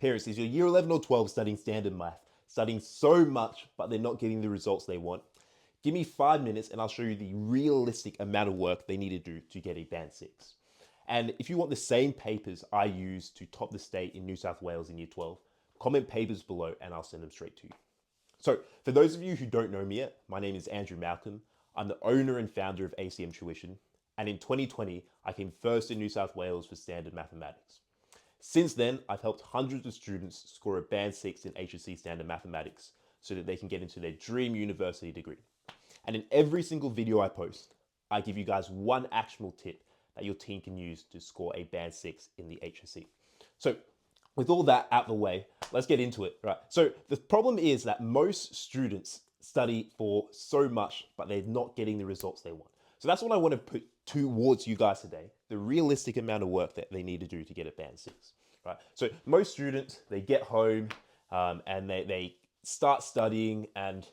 Parents, is your year 11 or 12 studying standard math, studying so much, but they're not getting the results they want? Give me 5 minutes and I'll show you the realistic amount of work they need to do to get a band 6. And if you want the same papers I used to top the state in New South Wales in year 12, comment papers below and I'll send them straight to you. So, for those of you who don't know me yet, my name is Andrew Malcolm. I'm the owner and founder of ACM Tuition. And in 2020, I came first in New South Wales for standard mathematics. Since then, I've helped hundreds of students score a band 6 in HSC standard mathematics so that they can get into their dream university degree. And in every single video I post, I give you guys one actionable tip that your team can use to score a band 6 in the HSC. So, with all that out of the way, let's get into it, right? So, the problem is that most students study for so much, but they're not getting the results they want. So, that's what I want to put towards you guys today, the realistic amount of work that they need to do to get a band 6, right? So, most students, they get home and they start studying and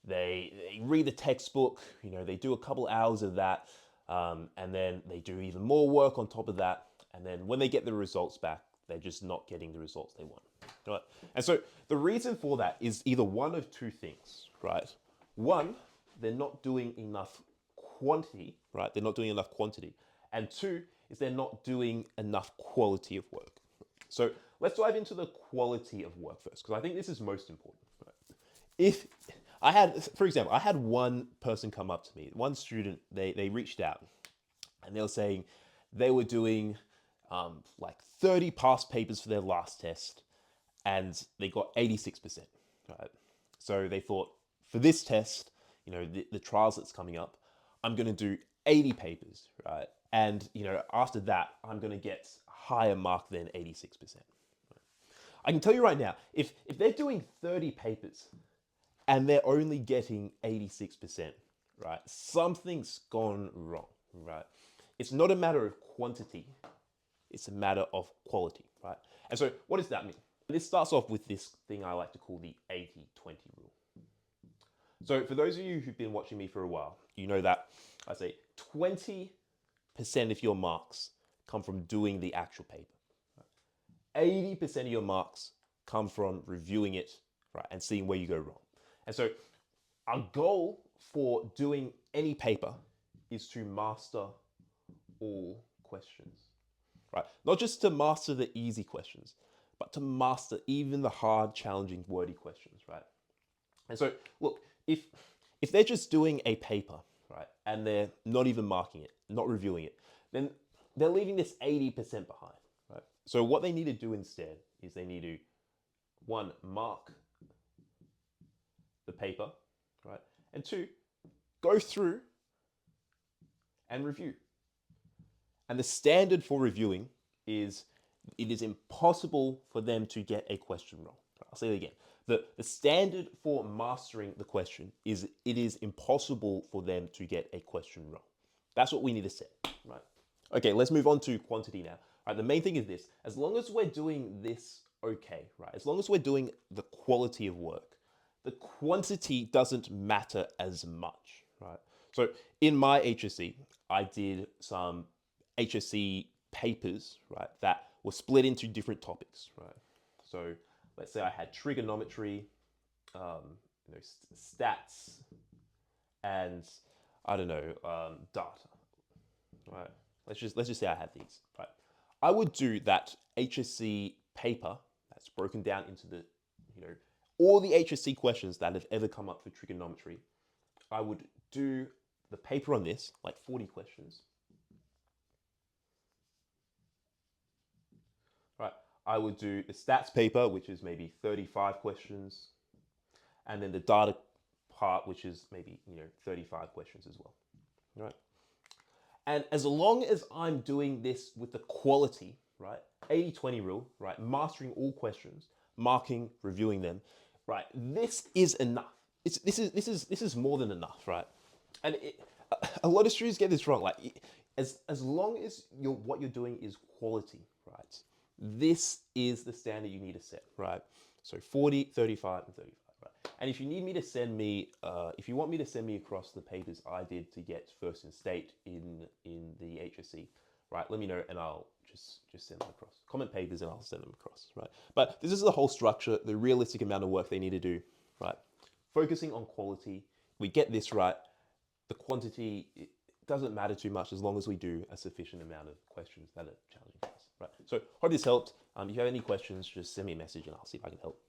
they read the textbook, they do a couple hours of that, and then they do even more work on top of that. And then when they get the results back, they're just not getting the results they want, right? And so the reason for that is either one of two things, right? One, they're not doing enough quantity, right? They're not doing enough quantity. And two, is they're not doing enough quality of work. So let's dive into the quality of work first, because I think this is most important, right? If I had, for example, I had one person come up to me, one student, they reached out and they were saying they were doing like 30 past papers for their last test and they got 86%, right? So they thought for this test, the trials that's coming up, I'm going to do 80 papers, right? And, after that, I'm going to get a higher mark than 86%. I can tell you right now, if they're doing 30 papers and they're only getting 86%, right? Something's gone wrong, right? It's not a matter of quantity, it's a matter of quality, right? And so what does that mean? This starts off with this thing I like to call the 80-20 rule. So for those of you who've been watching me for a while, you know that I say 20% of your marks come from doing the actual paper. 80% of your marks come from reviewing it, right, and seeing where you go wrong. And so our goal for doing any paper is to master all questions, right? Not just to master the easy questions, but to master even the hard, challenging, wordy questions, right? And so, look, if they're just doing a paper, right, and they're not even marking it, not reviewing it, then they're leaving this 80% behind, right? So what they need to do instead is they need to, one, mark the paper, right? And two, go through and review. And the standard for reviewing is it is impossible for them to get a question wrong. I'll say it again. The standard for mastering the question is it is impossible for them to get a question wrong. That's what we need to set, right? Okay, let's move on to quantity now. All right, the main thing is this. As long as we're doing this okay, right? As long as we're doing the quality of work, the quantity doesn't matter as much, right? So in my HSC, I did some HSC papers, right, that were split into different topics, right? So let's say I had trigonometry, stats, and I don't know, data, right? Let's just say I had these, right? I would do that HSC paper that's broken down into the, all the HSC questions that have ever come up for trigonometry. I would do the paper on this, like 40 questions. Right. I would do the stats paper, which is maybe 35 questions, and then the data part, which is maybe, 35 questions as well. Right. And as long as I'm doing this with the quality, right, 80-20 rule, right, mastering all questions, marking, reviewing them, right, this is enough. This is more than enough, right? And a lot of students get this wrong. Like, as long as what you're doing is quality, right? This is the standard you need to set, right? So 40, 35, and 35. Right? And if you need me to send me, if you want me to send me across the papers I did to get first in state in the HSC, right? Let me know and I'll just send them across. Comment papers and I'll send them across, right? But this is the whole structure, the realistic amount of work they need to do, right? Focusing on quality. We get this right. The quantity, it doesn't matter too much as long as we do a sufficient amount of questions that are challenging for us, right? So hope this helped. If you have any questions, just send me a message and I'll see if I can help.